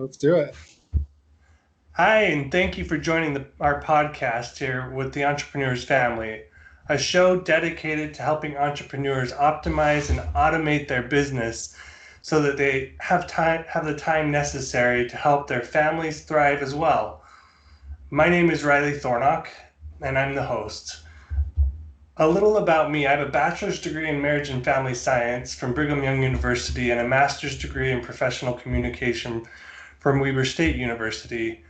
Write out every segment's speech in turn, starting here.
Let's do it. Hi, and thank you for joining our podcast here with the Entrepreneur's Family, a show dedicated to helping entrepreneurs optimize and automate their business so that they have the time necessary to help their families thrive as well. My name is Riley Thornock, and I'm the host. A little about me: I have a bachelor's degree in marriage and family science from Brigham Young University and a master's degree in professional communication from Weber State University.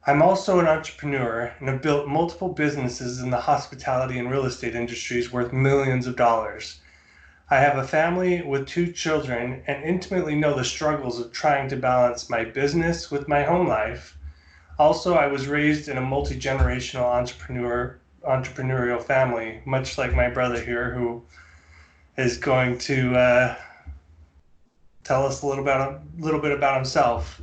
I'm also an entrepreneur and have built multiple businesses in the hospitality and real estate industries worth millions of dollars. I have a family with two children and intimately know the struggles of trying to balance my business with my home life. Also, I was raised in a multi-generational entrepreneurial family, much like my brother here, who is going to tell us a little bit about himself.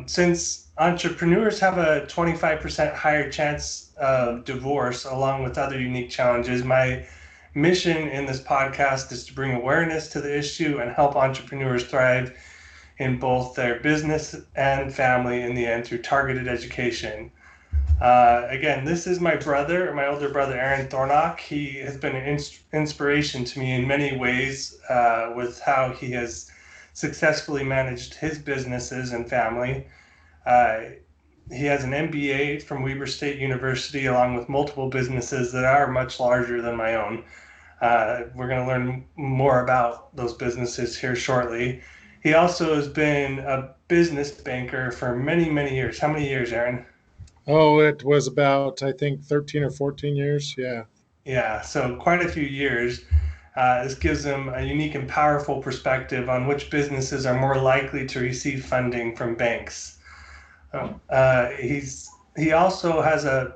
Since entrepreneurs have a 25% higher chance of divorce, along with other unique challenges, my mission in this podcast is to bring awareness to the issue and help entrepreneurs thrive in both their business and family in the end through targeted education. Again, this is my older brother, Aaron Thornock. He has been an inspiration to me in many ways with how he has successfully managed his businesses and family. Uh, he has an MBA from Weber State University, along with multiple businesses that are much larger than my own. We're going to learn more about those businesses here shortly. He also has been a business banker for many, many years. How many years, Aaron? Oh, it was about, I think, 13 or 14 years. Yeah. Yeah, so quite a few years. This gives him a unique and powerful perspective on which businesses are more likely to receive funding from banks. He also has a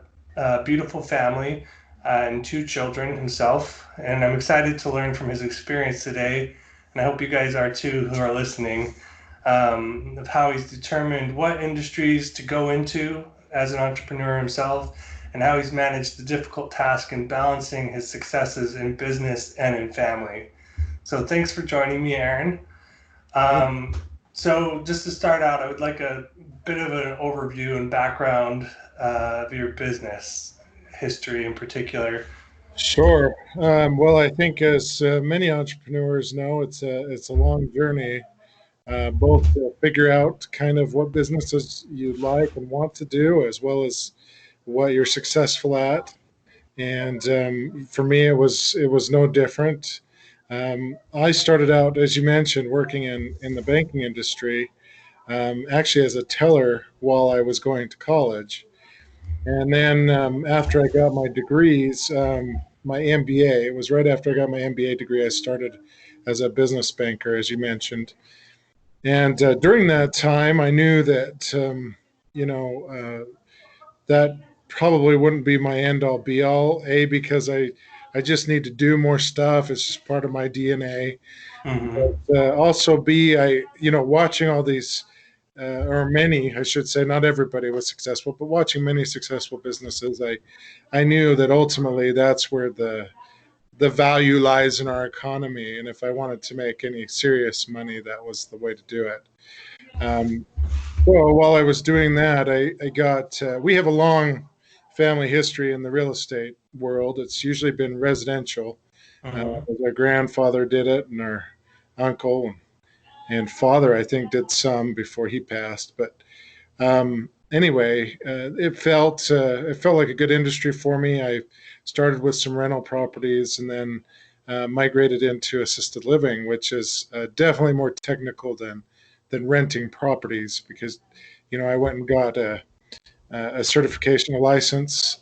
beautiful family and two children himself, and I'm excited to learn from his experience today, and I hope you guys are too who are listening, of how he's determined what industries to go into as an entrepreneur himself, and how he's managed the difficult task in balancing his successes in business and in family. So thanks for joining me, Aaron. Yeah. Um, so just to start out, I would like a bit of an overview and background of your business history in particular. Sure. Well, I think as many entrepreneurs know, it's a long journey, both to figure out kind of what businesses you like and want to do, as well as what you're successful at. And for me, it was no different. I started out, as you mentioned, working in the banking industry, actually as a teller while I was going to college. And then after I got my degrees, my MBA, it was right after I got my MBA degree, I started as a business banker, as you mentioned. And during that time, I knew that, you know, that probably wouldn't be my end all be all. A, because I just need to do more stuff. It's just part of my DNA. Mm-hmm. But also B, watching all these, or many, I should say, not everybody was successful, but watching many successful businesses, I knew that ultimately that's where the value lies in our economy. And if I wanted to make any serious money, that was the way to do it. Um, so while I was doing that, we have a long family history in the real estate world. It's usually been residential. Mm-hmm. Our grandfather did it, and our uncle and father, I think, did some before he passed. But anyway, it felt like a good industry for me. I started with some rental properties, and then migrated into assisted living, which is definitely more technical than renting properties, because I went and got a certification, a license,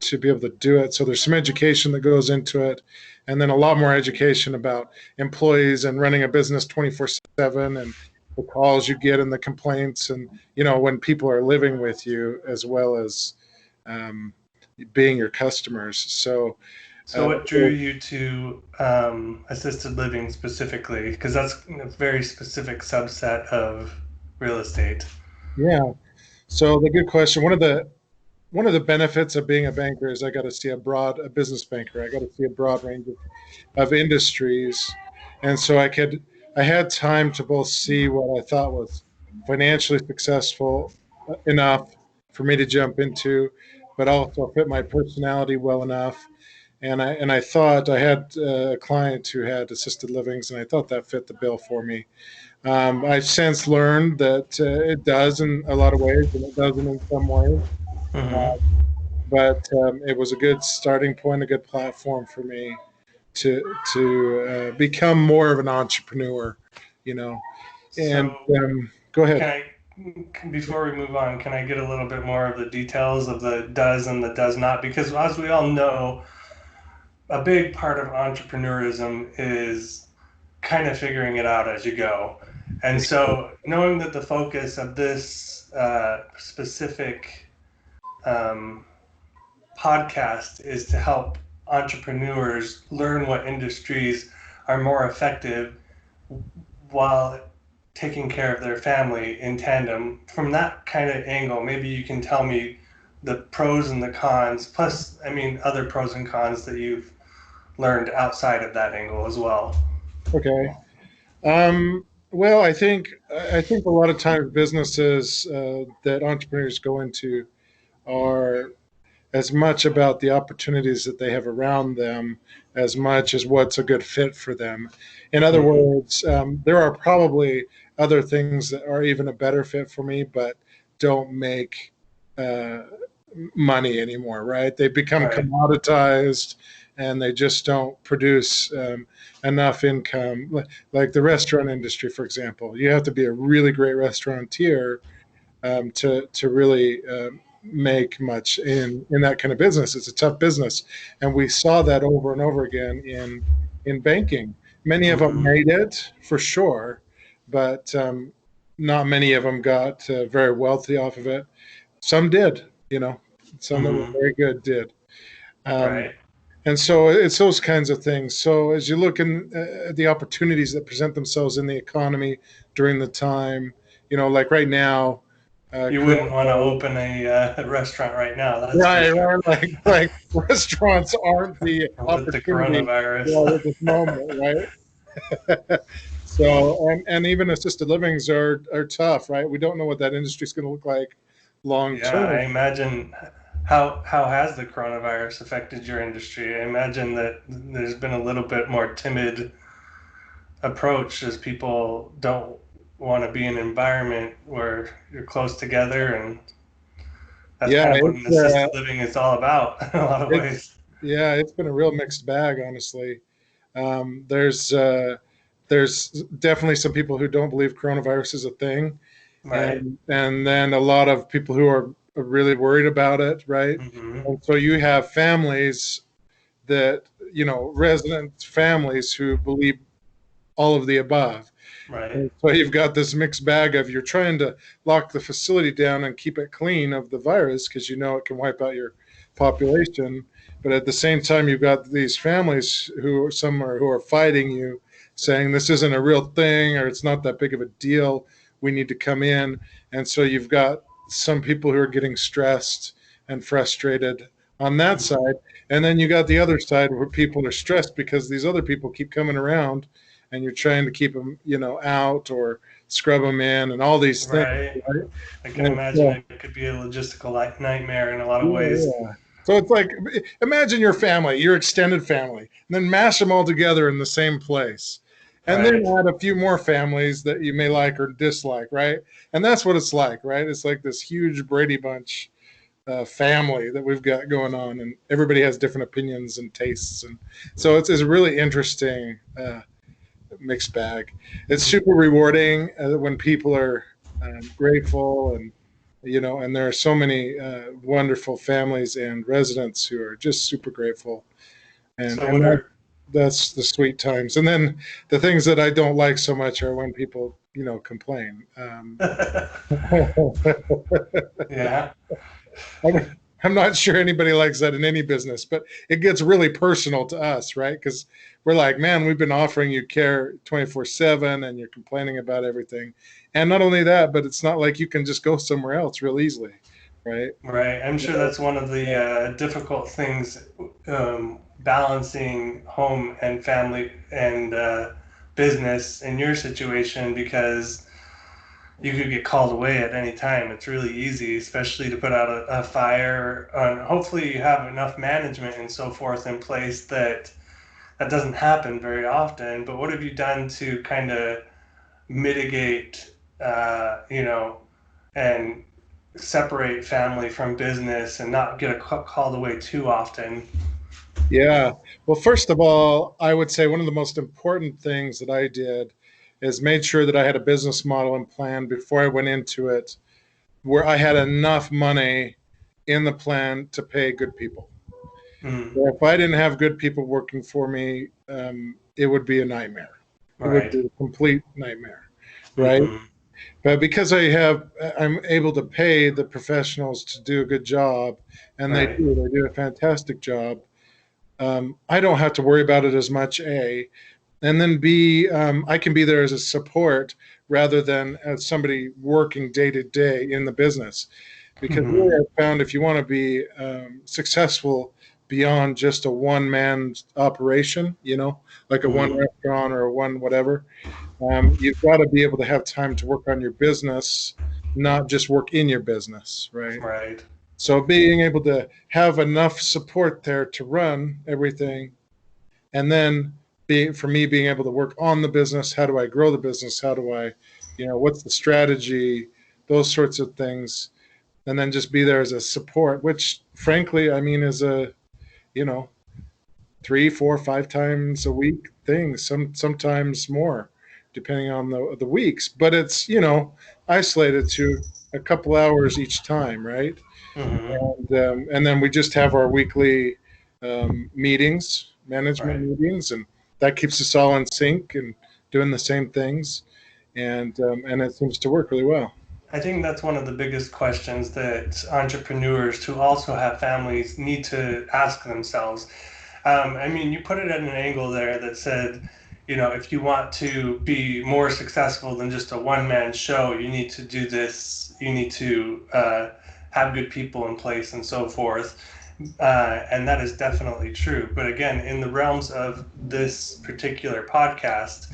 to be able to do it. So there's some education that goes into it, and then a lot more education about employees and running a business 24/7, and the calls you get and the complaints, and when people are living with you as well as um, being your customers. So So uh, what drew you to assisted living specifically? Because that's a very specific subset of real estate. yeah, so the good question. One of the benefits of being a banker is I got to see a business banker. I got to see a broad range of industries, and so I had time to both see what I thought was financially successful enough for me to jump into, but also fit my personality well enough. And I thought I had a client who had assisted livings, and I thought that fit the bill for me. I've since learned that it does in a lot of ways, and it doesn't in some ways. Mm-hmm. But it was a good starting point, a good platform for me to become more of an entrepreneur, you know. And So go ahead. can before we move on, can I get a little bit more of the details of the does and the does not? Because as we all know, a big part of entrepreneurism is kind of figuring it out as you go. And so, knowing that the focus of this specific um, podcast is to help entrepreneurs learn what industries are more effective while taking care of their family in tandem, from that kind of angle, maybe you can tell me the pros and the cons, plus, I mean, other pros and cons that you've learned outside of that angle as well. Okay. Well, I think a lot of times businesses that entrepreneurs go into are as much about the opportunities that they have around them as much as what's a good fit for them. In other Mm-hmm. words, there are probably other things that are even a better fit for me, but don't make uh, money anymore, right? They become Right. commoditized and they just don't produce enough income. Like the restaurant industry, for example, you have to be a really great restaurateur to really make much in that kind of business. It's a tough business, and we saw that over and over again in banking. Many of them Mm-hmm. made it for sure, but not many of them got very wealthy off of it. Some did, some that were Mm-hmm. very good did. Um, Right. and so it's those kinds of things. So as you look in at the opportunities that present themselves in the economy during the time, like right now, You wouldn't want to coronavirus. open a restaurant right now, that's for Right, sure. right. Like restaurants aren't the With the opportunity, coronavirus. at this moment, right? So and even assisted livings are tough, right? We don't know what that industry is going to look like long Yeah, I term. imagine how has the coronavirus affected your industry? I imagine that there's been a little bit more timid approach as people don't want to be in an environment where you're close together, and that's Yeah, kind of what an assisted living is all about in a lot of it's ways. it's been a real mixed bag, honestly. There's there's definitely some people who don't believe coronavirus is a thing, Right. and then a lot of people who are really worried about it, right? Mm-hmm. And so you have families that resident families who believe all of the above. Right. And so you've got this mixed bag of you're trying to lock the facility down and keep it clean of the virus because it can wipe out your population. But at the same time, you've got these families who are fighting you, saying this isn't a real thing or it's not that big of a deal. We need to come in, and so you've got some people who are getting stressed and frustrated on that Mm-hmm. side, and then you got the other side where people are stressed because these other people keep coming around and you're trying to keep them, out or scrub them in and all these things. Right. Right? I can And imagine so, it could be a logistical nightmare in a lot of yeah, ways. yeah. So it's like imagine your family, your extended family, and then mash them all together in the same place. And then Right. add a few more families that you may like or dislike, right? And that's what it's like, right? It's like this huge Brady Bunch family that we've got going on, and everybody has different opinions and tastes. And so it's a really interesting mixed bag. It's super rewarding when people are grateful and there are so many wonderful families and residents who are just super grateful, and So and what that, are that's the sweet times. And then the things that I don't like so much are when people complain. yeah. I'm not sure anybody likes that in any business, but it gets really personal to us, right? Because we're like, man, we've been offering you care 24/7 and you're complaining about everything. And not only that, but it's not like you can just go somewhere else real easily, right? Right. I'm sure that's one of the difficult things, balancing home and family and business in your situation, because you could get called away at any time. It's really easy, especially to put out a fire. Hopefully, you have enough management and so forth in place that that doesn't happen very often. But what have you done to kind of mitigate, you know, and separate family from business and not get called away too often? Yeah. Well, first of all, I would say one of the most important things that I did is made sure that I had a business model and plan before I went into it where I had enough money in the plan to pay good people. Mm, If I didn't have good people working for me, it would be a nightmare. It would right. be a complete nightmare, right? Mm-hmm. But because I'm able to pay the professionals to do a good job, and Right. they do a fantastic job. I don't have to worry about it as much. A, and then B, I can be there as a support rather than as somebody working day to day in the business. Because Mm-hmm. really, I found if you want to be successful beyond just a one man operation, like a one Mm-hmm. restaurant or a one whatever, you've got to be able to have time to work on your business, not just work in your business, right? Right. So being able to have enough support there to run everything, and then for me being able to work on the business, how do I grow the business? How do I, what's the strategy? Those sorts of things, and then just be there as a support, which frankly, I mean, is a, you know, 3, 4, 5 times a week thing, sometimes more, depending on the weeks. But it's isolated to a couple hours each time, right? Mm-hmm. And then we just have our weekly meetings, management Right. meetings, and that keeps us all in sync and doing the same things, and it seems to work really well. I think that's one of the biggest questions that entrepreneurs who also have families need to ask themselves. I mean, you put it at an angle there that said, if you want to be more successful than just a one man show, you need to do this, you need to have good people in place and so forth. And that is definitely true. But again, in the realms of this particular podcast,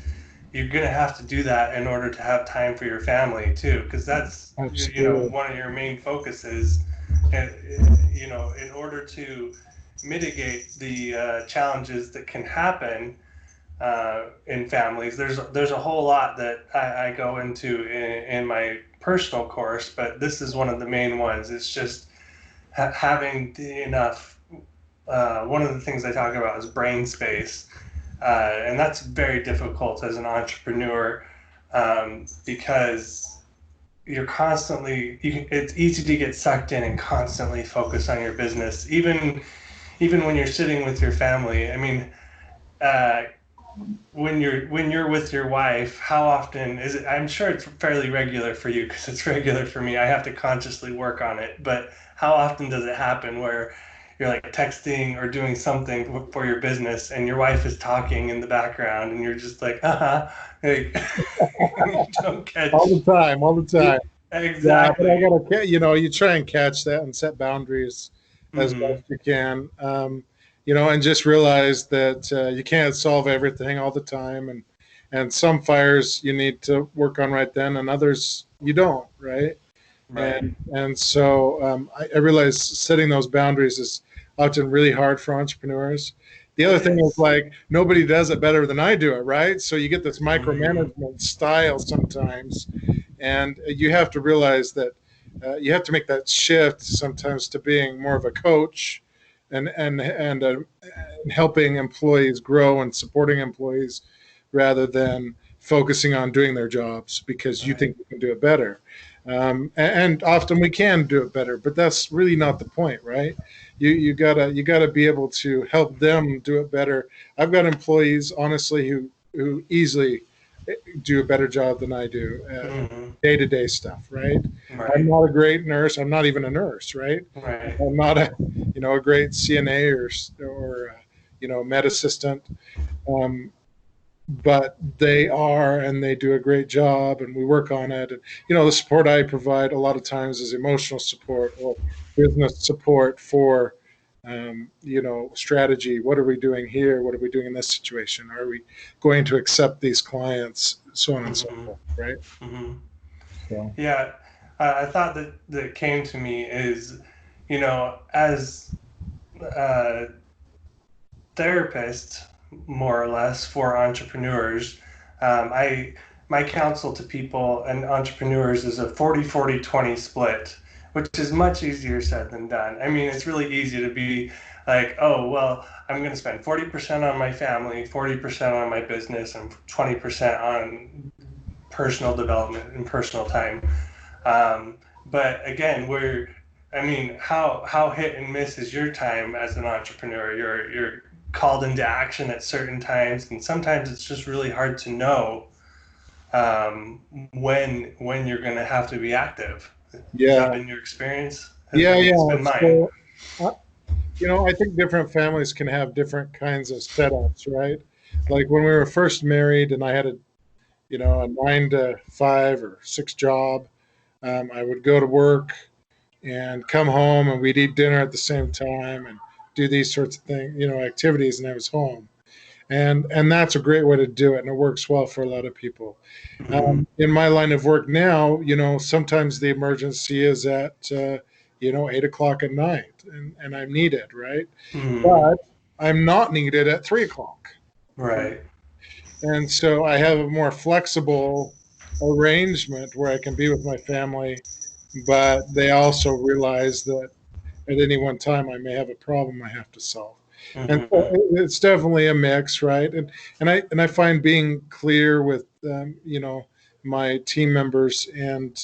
you're going to have to do that in order to have time for your family too, because that's Absolutely. one of your main focuses. And in order to mitigate the challenges that can happen in families, there's a whole lot that I go into in my personal course, but this is one of the main ones. It's just having enough. One of the things I talk about is brain space, and that's very difficult as an entrepreneur because you're constantly. It's easy to get sucked in and constantly focus on your business, even when you're sitting with your family. I mean, uh, when you're with your wife, how often is it? I'm sure it's fairly regular for you because it's regular for me. I have to consciously work on it, but how often does it happen where you're like texting or doing something for your business and your wife is talking in the background and you're just like, like, you don't All catch the time, all the time. Yeah, but I exactly. gotta, you try and catch that and set boundaries as Mm-hmm. best you can. And just realize that you can't solve everything all the time, and some fires you need to work on right then, and others you don't, right? Right. And so I realize setting those boundaries is often really hard for entrepreneurs. The It other thing is is. like nobody does it better than I do it, right? So you get this Mm-hmm. micromanagement style sometimes, and you have to realize that you have to make that shift sometimes to being more of a coach and helping employees grow and supporting employees rather than focusing on doing their jobs because you Right. think you can do it better. And often we can do it better, but that's really not the point, right? You gotta be able to help them do it better. I've got employees, honestly, who easily do a better job than I do Mm-hmm. day to day stuff, right? I'm Right. not a great nurse. I'm not even a nurse, right? Right. I'm not a great CNA or med assistant. Um, but they are, and they do a great job, and we work on it. And the support I provide a lot of times is emotional support or business support for strategy. What are we doing here? What are we doing in this situation? Are we going to accept these clients? So on and so Mm-hmm. forth, right? Mm-hmm. So Yeah, I thought that came to me is, as a therapist, more or less, for entrepreneurs, I my counsel to people and entrepreneurs is a 40-40-20 split, which is much easier said than done. I mean, it's really easy to be like, oh, well, I'm going to spend 40% on my family, 40% on my business, and 20% on personal development and personal time. But again, I mean, how hit and miss is your time as an entrepreneur? You're called into action at certain times, and sometimes it's just really hard to know when you're going to have to be active. Has that yeah, been your experience? I yeah, mean, yeah. it's been mine. So uh, I think different families can have different kinds of setups, right? Like when we were first married, and I had a 9 to 5 or 6 job. I would go to work and come home, and we'd eat dinner at the same time and do these sorts of things, activities, and I was home. And that's a great way to do it, and it works well for a lot of people. Mm-hmm. In my line of work now, sometimes the emergency is at 8 o'clock at night, and I'm needed, right? Mm-hmm. But I'm not needed at 3 o'clock. Right. And so I have a more flexible arrangement where I can be with my family, but they also realize that at any one time I may have a problem I have to solve. And so Mm-hmm. it's definitely a mix, right? And I find being clear with my team members and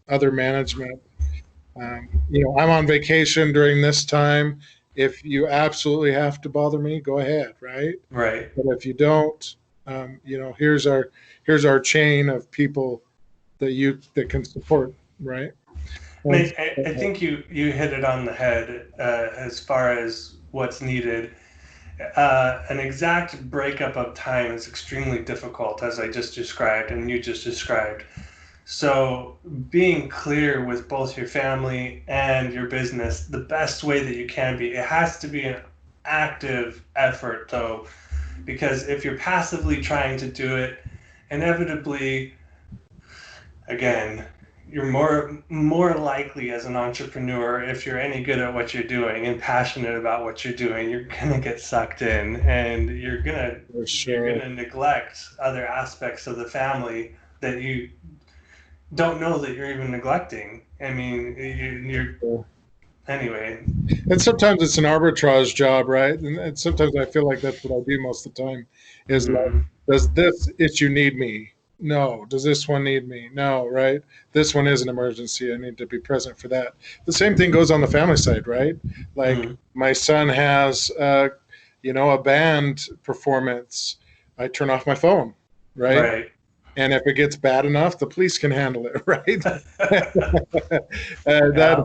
other management. I'm on vacation during this time. If you absolutely have to bother me, go ahead, right? Right. But if you don't, here's our chain of people that can support, right? And And I think you hit it on the head as far as what's needed. An exact breakup of time is extremely difficult, as I just described and you just described. So, being clear with both your family and your business, the best way that you can be, it has to be an active effort, though, because if you're passively trying to do it, inevitably, again, you're more likely as an entrepreneur, if you're any good at what you're doing and passionate about what you're doing, you're gonna get sucked in, and for you're sure. gonna neglect other aspects of the family that you don't know that you're even neglecting. I mean, you're anyway. And sometimes it's an arbitrage job, right? And sometimes I feel like that's what I do most of the time is like, Mm-hmm. does this issue need me? No. Does this one need me? No, right? This one is an emergency. I need to be present for that. The same thing goes on the family side, right? Like Mm-hmm. my son has, a band performance. I turn off my phone, right? Right. And if it gets bad enough, the police can handle it, right? Yeah.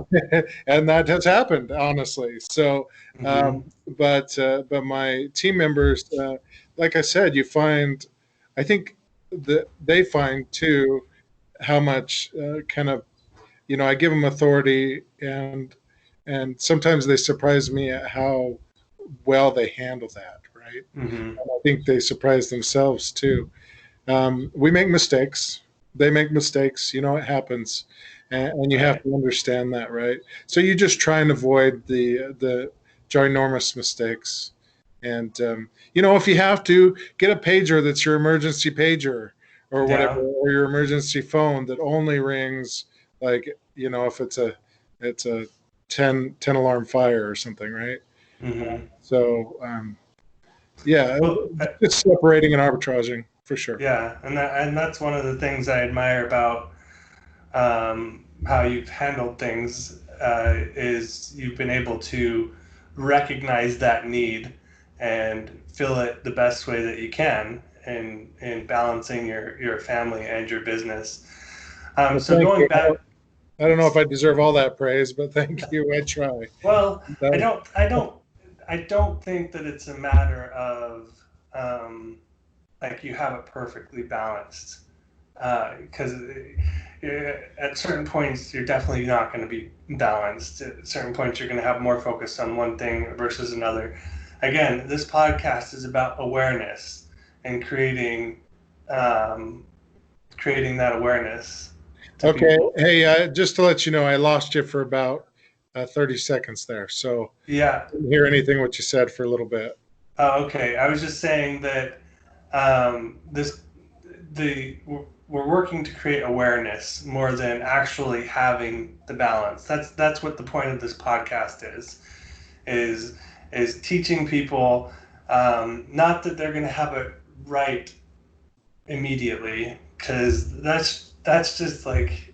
That has happened, honestly. So, Mm-hmm. but my team members, like I said, I think that they find too how much kind of I give them authority, and sometimes they surprise me at how well they handle that, right? Mm-hmm. And I think they surprise themselves too. We make mistakes. They make mistakes. It happens, and you have Right. to understand that, right? So you just try and avoid the ginormous mistakes. And if you have to get a pager that's your emergency pager or whatever, Yeah. or your emergency phone that only rings like if it's a 10 alarm fire or something, right? Mm-hmm. So yeah, Well, just separating and arbitraging for sure. yeah, and that's one of the things I admire about how you've handled things is you've been able to recognize that need and fill it the best way that you can in balancing your family and your business. Well, So thank going you. back, I don't know if I deserve all that praise, but thank you. I try. well, I That, don't, I don't, I don't think that it's a matter of um, like you have it perfectly balanced because at certain points you're definitely not going to be balanced. At certain points you're going to have more focus on one thing versus another. Again, this podcast is about awareness and um, creating that awareness to Okay. people. Hey, just to let you know, I lost you for about 30 seconds there. So Yeah. I didn't hear anything what you said for a little bit. Oh, okay. I was just saying that this the we're working to create awareness more than actually having the balance. That's what the point of this podcast is is teaching people, not that they're going to have it right immediately, because that's just like,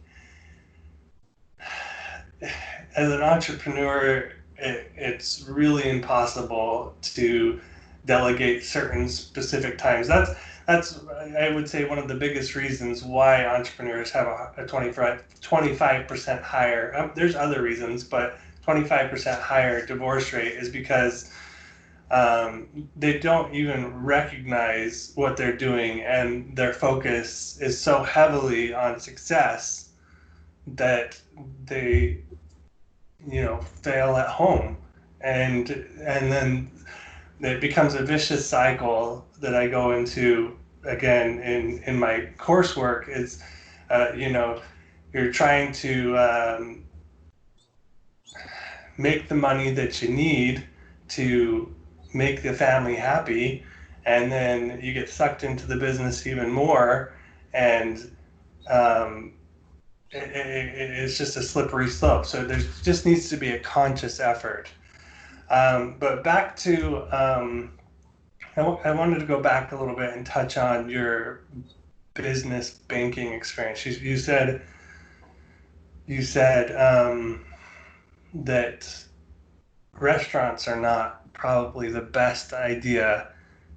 as an entrepreneur, it's really impossible to delegate certain specific times. That's I would say one of the biggest reasons why entrepreneurs have a 25% higher. There's other reasons, but 25% higher divorce rate is because they don't even recognize what they're doing, and their focus is so heavily on success that they fail at home, and then it becomes a vicious cycle that I go into again in my coursework. Is you're trying to make the money that you need to make the family happy, and then you get sucked into the business even more, and um, it's just a slippery slope. So there just needs to be a conscious effort. But back to, I wanted to go back a little bit and touch on your business banking experience. You said that restaurants are not probably the best idea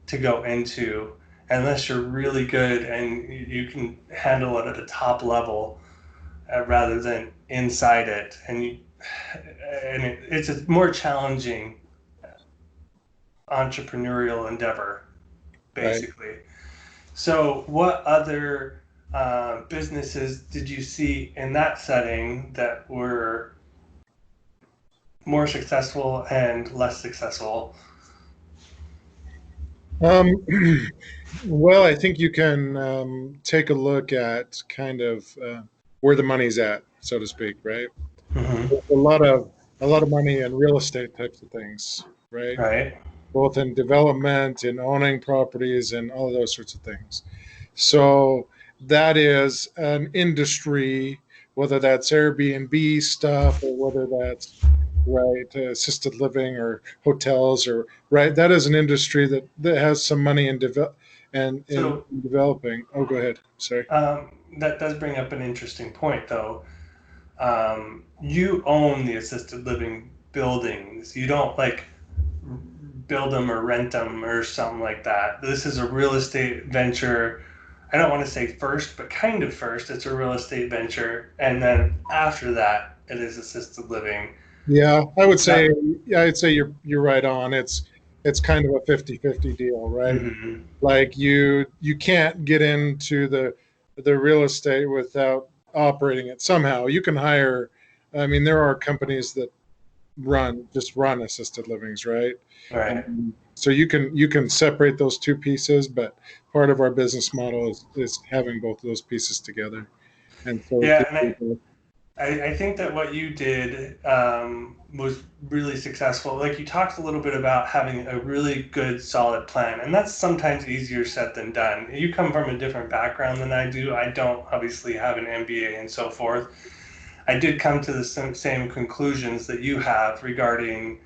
to go into unless you're really good and you can handle it at a top level, rather than inside it. It's a more challenging entrepreneurial endeavor, Right. basically. So, what other businesses did you see in that setting that were more successful and less successful? Um, well, I think you can take a look at kind of where the money's at, so to speak, right? Hmm. There's a lot of money in real estate types of things, right? Right. Both in development, in owning properties, and all of those sorts of things. So that is an industry, whether that's Airbnb stuff or whether that's right assisted living or hotels or right. That is an industry that has some money in So developing. Oh, go ahead. Sorry. that does bring up an interesting point, though. You own the assisted living buildings. You don't like build them or rent them or something like that. This is a real estate venture. I don't want to say first, but kind of first. It's a real estate venture, and then after that, it is assisted living. Yeah, I would say That. yeah, I'd say you're right on. It's kind of a 50-50 deal, right? Mm-hmm. Like you can't get into the real estate without operating it somehow. You can hire, I mean, there are companies that run assisted livings, right? Right. And so you can separate those two pieces, but part of our business model is having both of those pieces together. And so Yeah, and I think that what you did was really successful. Like, you talked a little bit about having a really good, solid plan, and that's sometimes easier said than done. You come from a different background than I do. I don't obviously have an MBA and so forth. I did come to the same conclusions that you have regarding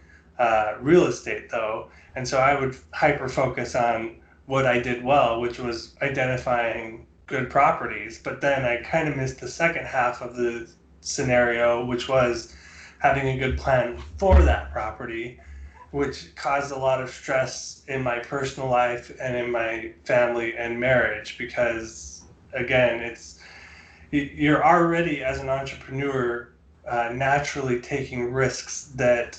real estate, though. And so I would hyper focus on what I did well, which was identifying good properties. But then I kind of missed the second half of the scenario, which was having a good plan for that property, which caused a lot of stress in my personal life and in my family and marriage, because again, you're already, as an entrepreneur, naturally taking risks that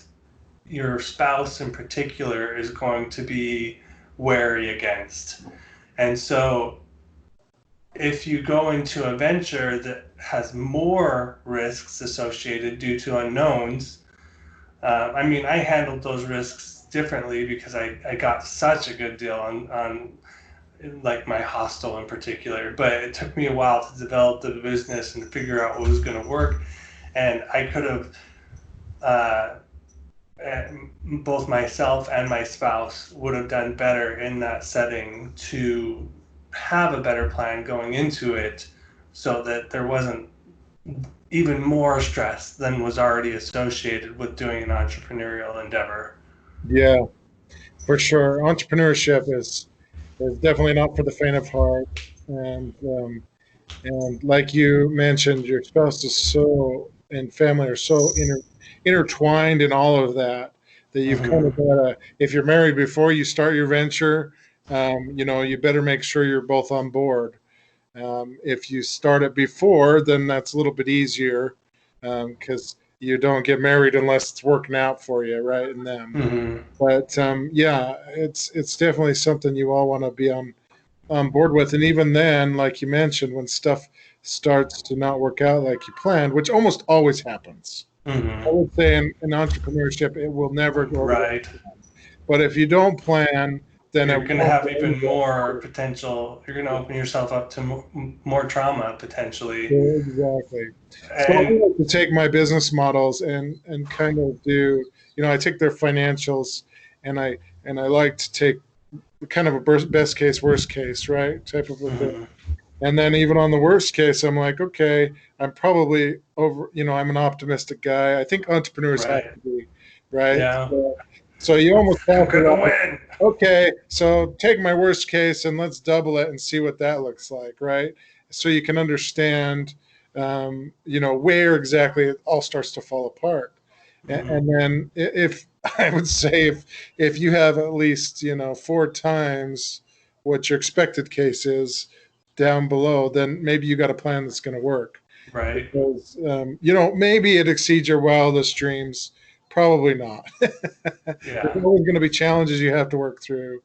your spouse in particular is going to be wary against. And so if you go into a venture that has more risks associated due to unknowns, I mean, I handled those risks differently because I got such a good deal on like my hostel in particular. But it took me a while to develop the business and to figure out what was going to work. And I could have, uh, both myself and my spouse would have done better in that setting to have a better plan going into it so that there wasn't even more stress than was already associated with doing an entrepreneurial endeavor. Yeah, for sure. Entrepreneurship is definitely not for the faint of heart, and like you mentioned, your spouse is so and family are so intertwined in all of that that you've kind Mm-hmm. of got to. If you're married before you start your venture, you better make sure you're both on board. If you start it before, then that's a little bit easier because you don't get married unless it's working out for you, right? And them. Mm-hmm. But yeah, it's definitely something you all want to be on board with. And even then, like you mentioned, when stuff starts to not work out like you planned, which almost always happens. I Mm-hmm. would say in entrepreneurship, it will never go the way. Right. But if you don't plan, then it You're going to won't have go even more either. potential. You're going to open yourself up to more trauma potentially. Exactly. So I And like to take my business models and kind of do, I take their financials and I like to take kind of a best case, worst case, right? Type of a thing. mm-hmm. And then even on the worst case, I'm like, okay, I'm probably over, I'm an optimistic guy. I think entrepreneurs have Right. to be, right? Yeah. So you almost I'm have to going to like, win. okay, so take my worst case and let's double it and see what that looks like, right? So you can understand, where exactly it all starts to fall apart. Mm-hmm. And then if I would say if you have at least four times what your expected case is down below, then maybe you got a plan that's going to work. Right. Because maybe it exceeds your wildest dreams. Probably not. There's Yeah. always going to be challenges you have to work through,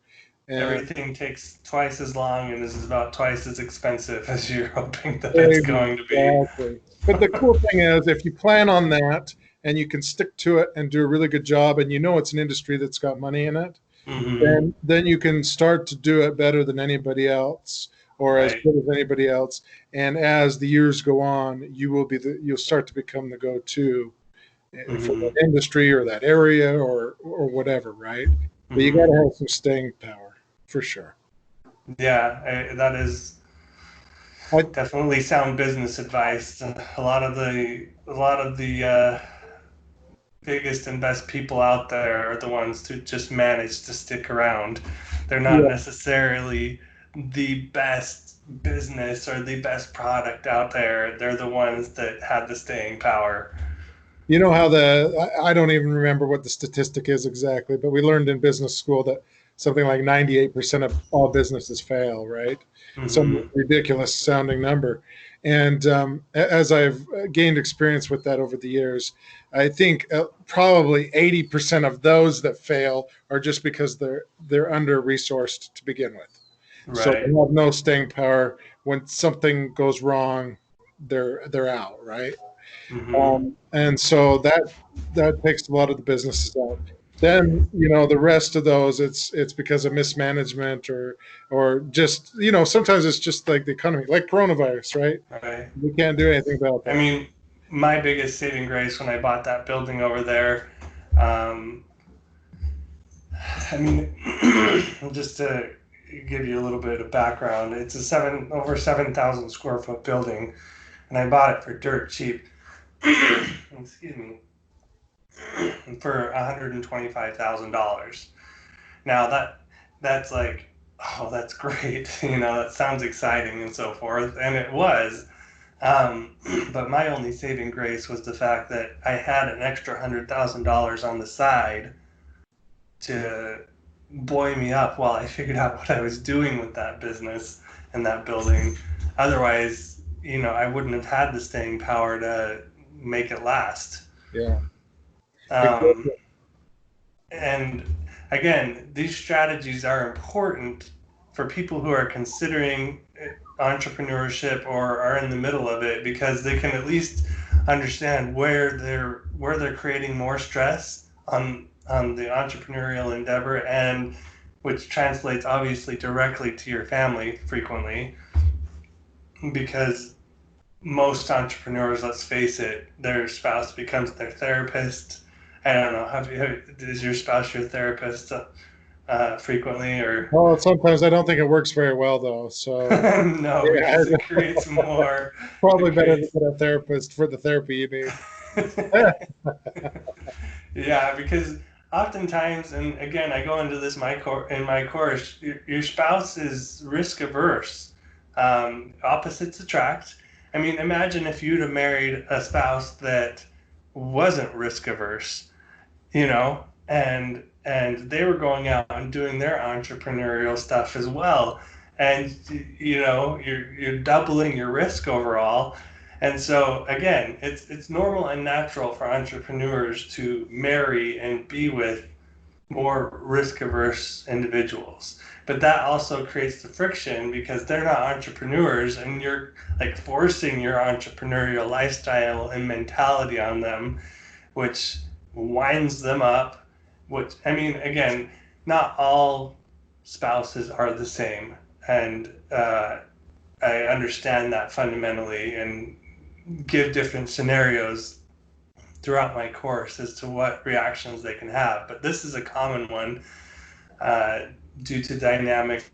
and Everything takes twice as long and is about twice as expensive as you're hoping that it's going to be. exactly. But the cool thing is, if you plan on that and you can stick to it and do a really good job, and it's an industry that's got money in it, Mm-hmm. then you can start to do it better than anybody else or as Right. good as anybody else. And as the years go on, you'll start to become the go-to for Mm-hmm. that industry or that area or whatever, right? But you got Mm-hmm. to have some staying power for sure. Yeah, that is I, definitely sound business advice. A lot of the biggest and best people out there are the ones who just manage to stick around. They're not yeah, necessarily the best business or the best product out there. They're the ones that have the staying power. you know how I don't even remember what the statistic is exactly, but we learned in business school that something like 98% of all businesses fail, right? Some Mm-hmm. ridiculous sounding number. And as I've gained experience with that over the years, I think probably 80% of those that fail are just because they're under resourced to begin with. So they Right. have no staying power. When something goes wrong, they're out, right? Mm-hmm. And so that takes a lot of the businesses out. Then the rest of those, it's because of mismanagement or just sometimes it's just like the economy, like coronavirus, right? Right. We can't do anything about I that. mean, my biggest saving grace when I bought that building over there, um, I mean, just to give you a little bit of background, it's a over 7,000 square foot building, and I bought it for dirt cheap. Excuse me, for $125,000. Now that's like, oh, that's great. That sounds exciting and so forth, and it was. Um, but my only saving grace was the fact that I had an extra $100,000 on the side to buoy me up while I figured out what I was doing with that business and that building. Otherwise, I wouldn't have had the staying power to make it last. Yeah, Um, exactly. and again, these strategies are important for people who are considering entrepreneurship or are in the middle of it because they can at least understand where they're creating more stress on the entrepreneurial endeavor and which translates obviously directly to your family frequently, because most entrepreneurs, let's face it, their spouse becomes their therapist. I don't know. Is your spouse your therapist frequently, or Well, sometimes I don't think it works very well though. So no? yeah, Because it creates more. probably It better to creates. get a therapist for the therapy you need. Yeah, because oftentimes, and again, I go into this in my course. Your spouse is risk averse. Opposites attract. I mean, imagine if you'd have married a spouse that wasn't risk averse, and they were going out and doing their entrepreneurial stuff as well, and you're doubling your risk overall. And so again, it's normal and natural for entrepreneurs to marry and be with more risk averse individuals, but that also creates the friction because they're not entrepreneurs, and you're like forcing your entrepreneurial lifestyle and mentality on them, which winds them up. Which, I mean, again, not all spouses are the same, and I understand that fundamentally, and give different scenarios throughout my course as to what reactions they can have. But this is a common one uh, due to dynamic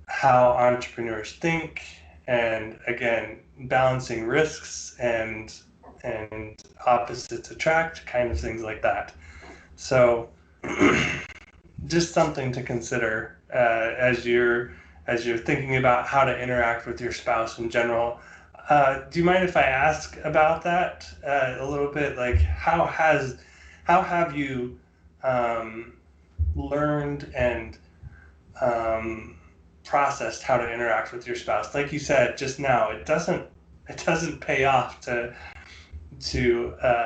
how entrepreneurs think, and again, balancing risks and opposites attract, kind of things like that. So just something to consider as you're thinking about how to interact with your spouse in general. Do you mind if I ask about that a little bit? Like, how have you learned and um, processed how to interact with your spouse? Like you said just now, it doesn't pay off to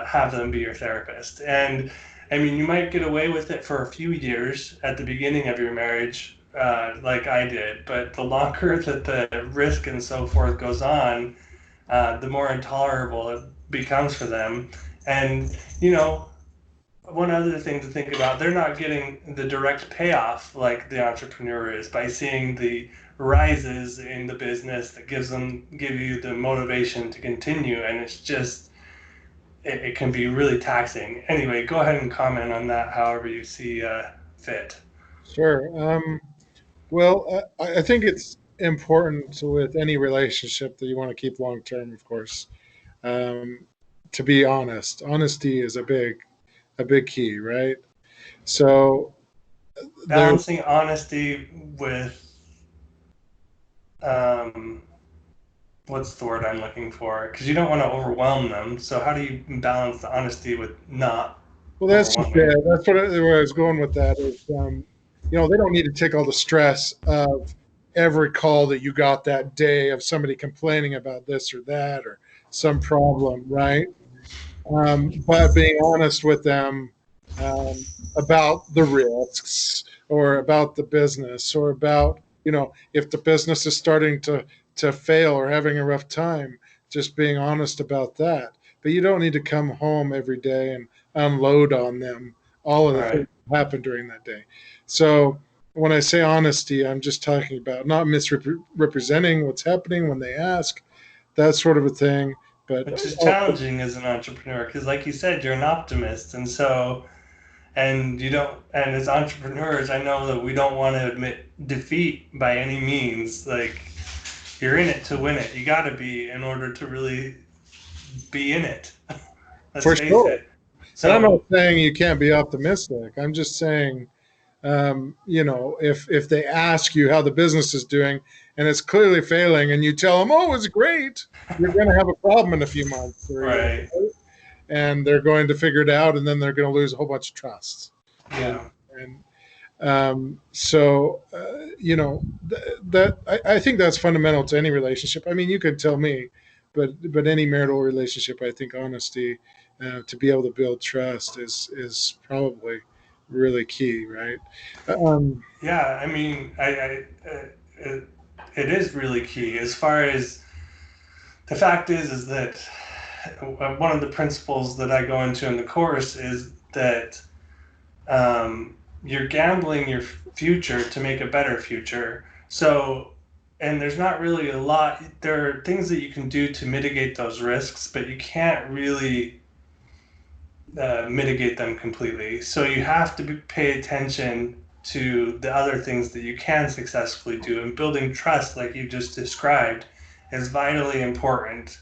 have them be your therapist. And I mean, you might get away with it for a few years at the beginning of your marriage, like I did, but the longer that the risk and so forth goes on, the more intolerable it becomes for them. And, one other thing to think about, they're not getting the direct payoff like the entrepreneur is by seeing the rises in the business that give you the motivation to continue. And it's just, it can be really taxing. Anyway, go ahead and comment on that however you see fit. Sure. Well, I think it's important with any relationship that you want to keep long term, of course, um, to be honest. Honesty is a big key, right? So there, Balancing honesty with, um, what's the word I'm looking for? Because you don't want to overwhelm them. So how do you balance the honesty with not well, that's just overwhelming? it. That's where I was going with that. Is they don't need to take all the stress of every call that you got that day of somebody complaining about this or that or some problem, right? But being honest with them um, about the risks or about the business or about if the business is starting to fail or having a rough time, just being honest about that. But you don't need to come home every day and unload on them all of the things Right. that happened during that day. So when I say honesty, I'm just talking about not misrepresenting what's happening when they ask, that sort of a thing. But Which is challenging as an entrepreneur because, like you said, you're an optimist. And so, and you don't, and as entrepreneurs, I know that we don't want to admit defeat by any means. Like, you're in it to win it. You got to be in order to really be in it. Let's for face sure. it. And I'm not So, saying you can't be optimistic. I'm just saying, if they ask you how the business is doing and it's clearly failing, and you tell them, "Oh, it's great," you're going to have a problem in a few months or a year, right. right? And they're going to figure it out, and then they're going to lose a whole bunch of trust. And Yeah. and so that I think that's fundamental to any relationship. I mean, you could tell me, but any marital relationship, I think honesty to be able to build trust is probably really key, right? Um, Yeah. I mean, it, it is really key as far as the fact is that one of the principles that I go into in the course is that you're gambling your future to make a better future. So, and there's not really a lot. There are things that you can do to mitigate those risks, but you can't really mitigate them completely. So you have to pay attention to the other things that you can successfully do. And building trust, like you just described, is vitally important.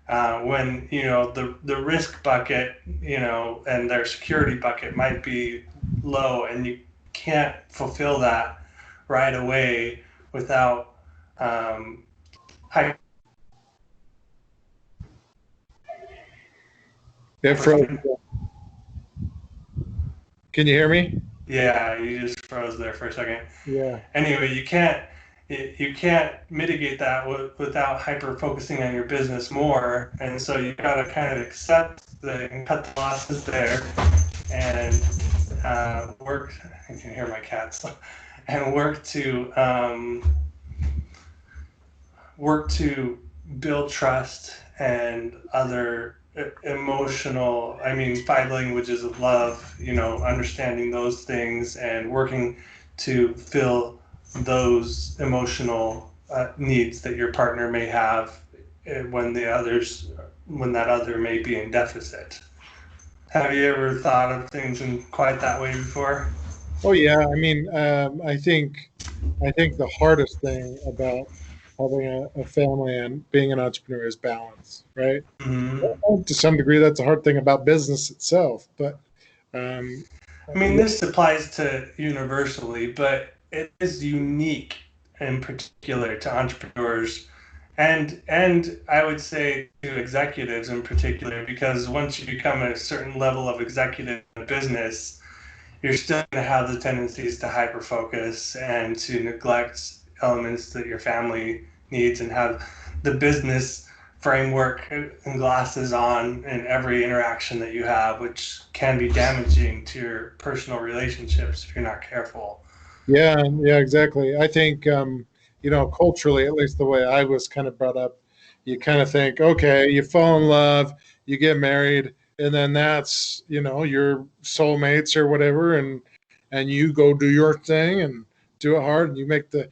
When the risk bucket, and their security bucket might be low, and you can't fulfill that right away without hyper. It froze. Can you hear me? Yeah, you just froze there for a second. Yeah. Anyway, you can't mitigate that without hyper focusing on your business more, and so you got to kind of accept and cut the losses there, and work. I can hear my cats, and work to build trust and other emotional, I mean, five languages of love, understanding those things and working to fill those emotional needs that your partner may have when when that other may be in deficit. Have you ever thought of things in quite that way before? Oh yeah. I mean, I think the hardest thing about having a family and being an entrepreneur is balance, right? Mm-hmm. To some degree, that's a hard thing about business itself, but um, I mean, yeah, this applies to universally, but it is unique in particular to entrepreneurs and I would say to executives in particular, because once you become a certain level of executive in business, you're still going to have the tendencies to hyper focus and to neglect elements that your family needs and have the business framework and glasses on in every interaction that you have, which can be damaging to your personal relationships if you're not careful. yeah, exactly. I think culturally, at least the way I was kind of brought up, you kind of think, okay, you fall in love, you get married, and then that's your soulmates or whatever, and you go do your thing and do it hard, and you make the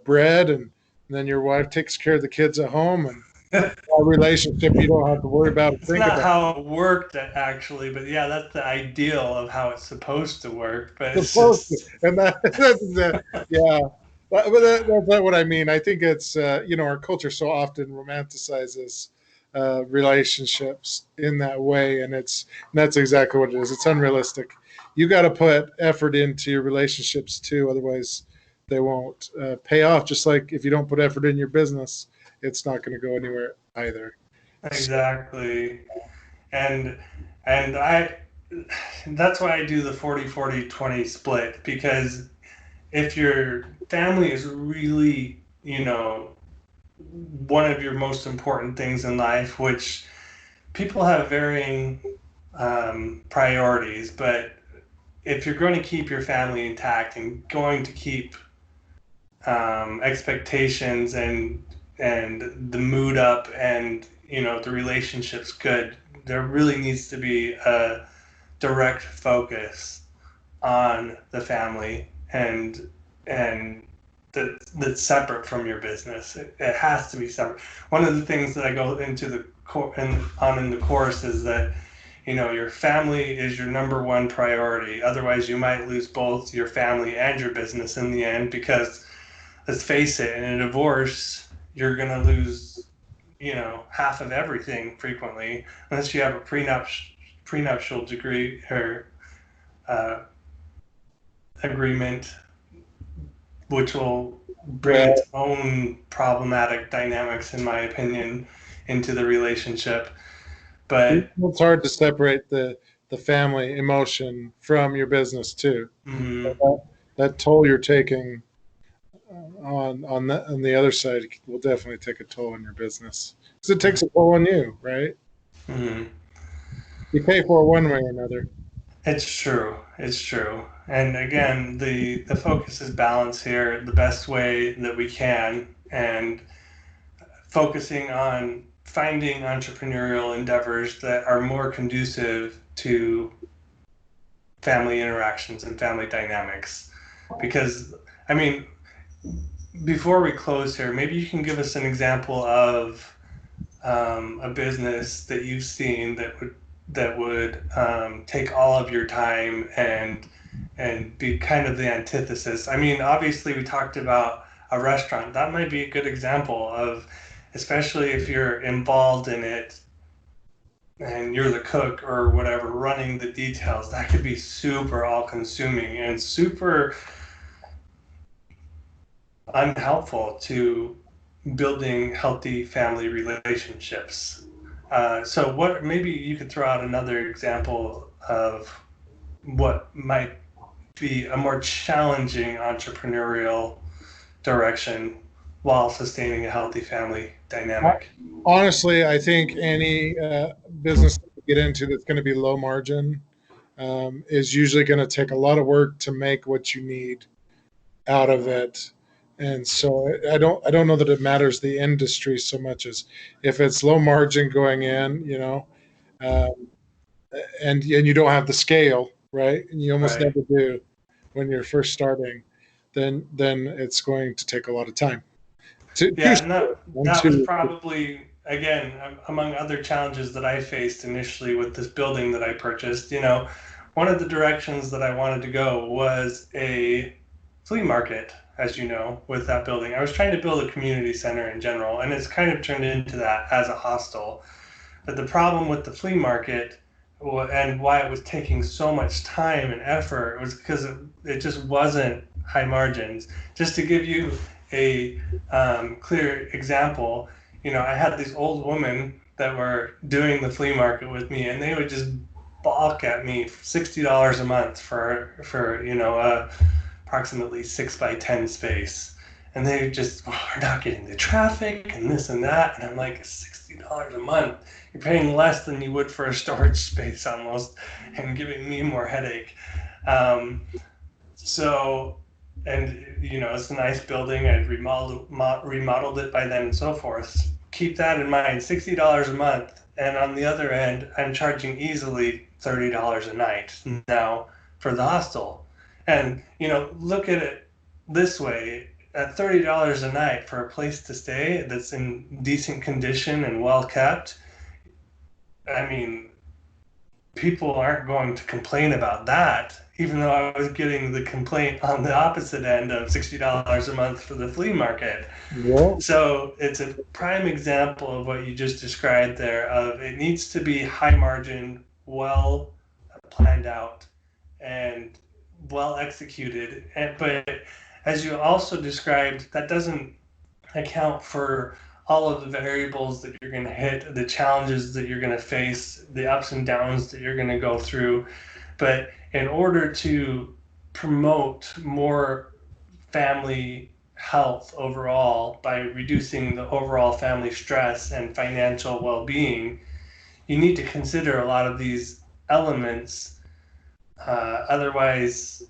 bread, and then your wife takes care of the kids at home, and a relationship you don't have to worry about or It's think not about. how it worked actually, but yeah, that's the ideal of how it's supposed to work. But it's Supposed to, just and that's yeah. That's not what I mean. I think it's our culture so often romanticizes relationships in that way, and that's exactly what it is. It's unrealistic. You got to put effort into your relationships too, otherwise they won't pay off. Just like if you don't put effort in your business, it's not going to go anywhere either. So, exactly. And and I that's why I do the 40-40-20 split, because if your family is really, one of your most important things in life, which people have varying priorities, but if you're going to keep your family intact and going to keep expectations and the mood up and the relationships good, there really needs to be a direct focus on the family and that's separate from your business. It has to be separate. One of the things that I go into in the course is that your family is your number one priority. Otherwise, you might lose both your family and your business in the end, because let's face it, in a divorce, you're going to lose, half of everything frequently, unless you have a prenuptial degree or uh, agreement, which will bring its well, own problematic dynamics, in my opinion, into the relationship. But it's hard to separate the family emotion from your business too. mm, That toll you're taking on the other side will definitely take a toll on your business because it takes a toll on you, right? mm, You pay for it one way or another. it's true. It's true. And again, the focus is balance here, the best way that we can, and focusing on finding entrepreneurial endeavors that are more conducive to family interactions and family dynamics. Because, I mean, before we close here, maybe you can give us an example of a business that you've seen that would take all of your time and be kind of the antithesis. I mean, obviously, we talked about a restaurant. That might be a good example of, especially if you're involved in it and you're the cook or whatever, running the details. That could be super all-consuming and super unhelpful to building healthy family relationships. So, what maybe you could throw out another example of what might be a more challenging entrepreneurial direction while sustaining a healthy family dynamic. Honestly, I think any business that you get into that's going to be low margin is usually going to take a lot of work to make what you need out of it. And so I don't know that it matters the industry so much as if it's low margin going in, um, and you don't have the scale, right? And you almost Right. never do when you're first starting, then it's going to take a lot of time. To Yeah, and start, one, that was two. probably again among other challenges that I faced initially with this building that I purchased. One of the directions that I wanted to go was a flea market, as you know, with that building. I was trying to build a community center in general, and it's kind of turned into that as a hostel. But the problem with the flea market and why it was taking so much time and effort was because it just wasn't high margins. Just to give you a clear example, I had these old women that were doing the flea market with me, and they would just balk at me $60 a month for approximately 6 by 10 space. And they just, oh, we're not getting the traffic and this and that. And I'm like, $60 a month. You're paying less than you would for a storage space almost, and giving me more headache. Um, so, and it's a nice building. I remodeled it by then and so forth. Keep that in mind, $60 a month. And on the other end, I'm charging easily $30 a night now for the hostel. And, look at it this way, at $30 a night for a place to stay that's in decent condition and well kept, I mean, people aren't going to complain about that, even though I was getting the complaint on the opposite end of $60 a month for the flea market. Yeah. So it's a prime example of what you just described there of it needs to be high margin, well planned out, and well executed. But as you also described, that doesn't account for all of the variables that you're going to hit, the challenges that you're going to face, the ups and downs that you're going to go through. But in order to promote more family health overall by reducing the overall family stress and financial well-being, you need to consider a lot of these elements. Otherwise,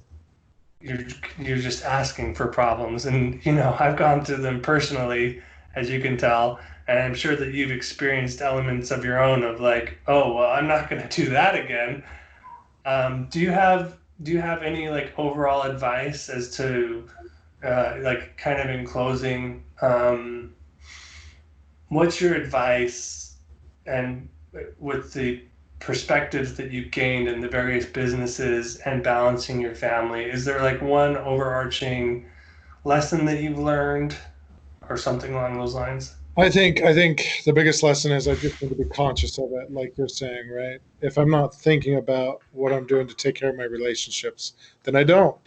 you're you're just asking for problems, and I've gone through them personally, as you can tell, and I'm sure that you've experienced elements of your own of like, oh well, I'm not going to do that again. Do you have any like overall advice as to like kind of in closing, what's your advice and with the perspectives that you've gained in the various businesses and balancing your family, is there like one overarching lesson that you've learned or something along those lines? I think the biggest lesson is I just need to be conscious of it, like you're saying, right? If I'm not thinking about what I'm doing to take care of my relationships, then I don't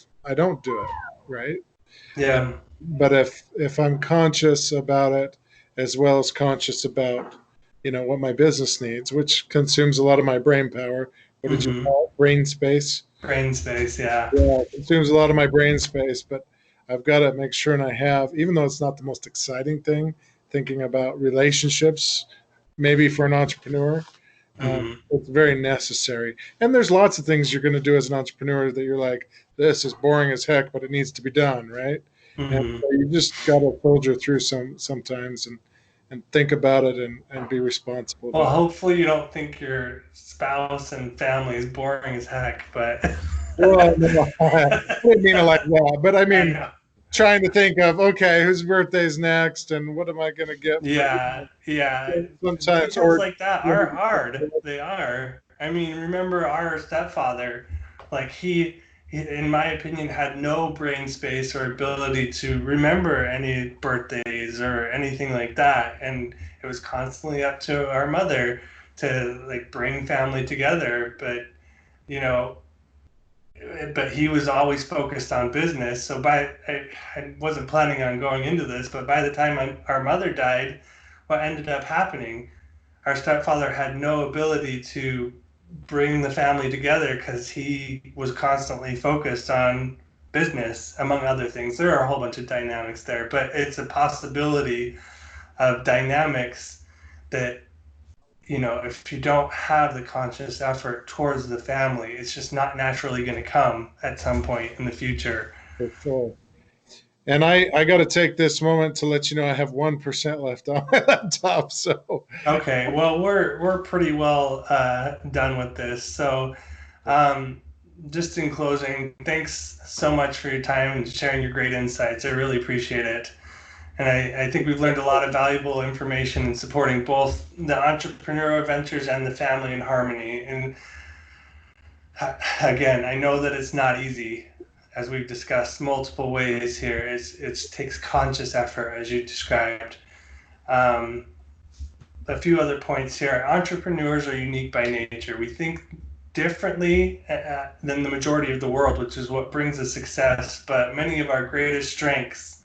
do it, right? Uh, Yeah. but if I'm conscious about it, as well as conscious about what my business needs, which consumes a lot of my brain power. What did you Mm-hmm. call it? Brain space. Brain space, yeah. Yeah, it consumes a lot of my brain space, but I've got to make sure and I have, even though it's not the most exciting thing, thinking about relationships, maybe for an entrepreneur, Mm-hmm. it's very necessary. And there's lots of things you're going to do as an entrepreneur that you're like, this is boring as heck, but it needs to be done, right? And Mm-hmm. so you just got to soldier through sometimes and think about it and be responsible Well, about it. hopefully you don't think your spouse and family is boring as heck, but Well, no, I didn't mean it like that, but I I mean, know. trying to think of, okay, whose birthday's next, and what am I going to get for? Yeah, yeah. Sometimes, Details or like that are hard. They are. I mean, remember our stepfather, like he, in my opinion, had no brain space or ability to remember any birthdays or anything like that. And it was constantly up to our mother to like bring family together. But, you know, but he was always focused on business. So I wasn't planning on going into this, but by the time our mother died, what ended up happening, our stepfather had no ability to bring the family together because he was constantly focused on business, among other things. There are a whole bunch of dynamics there, but it's a possibility of dynamics that, if you don't have the conscious effort towards the family, it's just not naturally going to come at some point in the future. for sure. And I got to take this moment to let you know I have 1% left on my laptop. So, Okay, well, we're pretty well done with this. So, um, just in closing, thanks so much for your time and sharing your great insights. I really appreciate it. And I think we've learned a lot of valuable information in supporting both the entrepreneurial ventures and the family in harmony. And again, I know that it's not easy, as we've discussed multiple ways here. It takes conscious effort, as you described. Um, a few other points here. Entrepreneurs are unique by nature. We think differently than the majority of the world, which is what brings us success. But many of our greatest strengths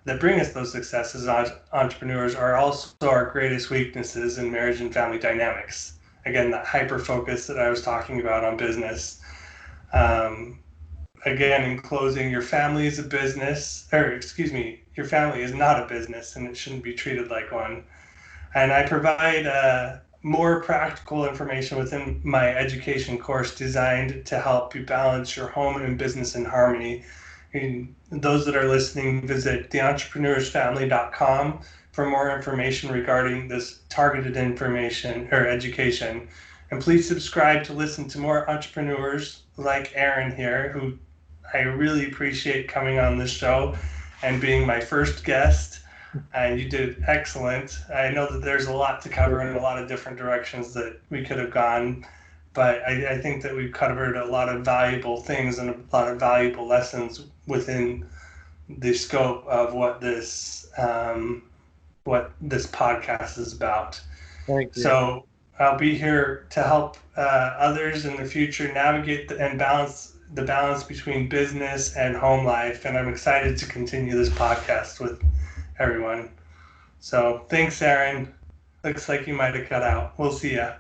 that bring us those successes as entrepreneurs are also our greatest weaknesses in marriage and family dynamics. Again, that hyper focus that I was talking about on business. Um, Again, in closing, your family is a business, or excuse me, your family is not a business and it shouldn't be treated like one. And I provide more practical information within my education course designed to help you balance your home and business in harmony. And those that are listening, visit theentrepreneursfamily.com for more information regarding this targeted information or education. And please subscribe to listen to more entrepreneurs like Aaron here, who I really appreciate coming on this show and being my first guest. And you did excellent. I know that there's a lot to cover in a lot of different directions that we could have gone, but I think that we've covered a lot of valuable things and a lot of valuable lessons within the scope of what this podcast is about. thank you. So I'll be here to help others in the future navigate and balance between business and home life. And I'm excited to continue this podcast with everyone. So thanks, Aaron. Looks like you might have cut out. We'll see ya.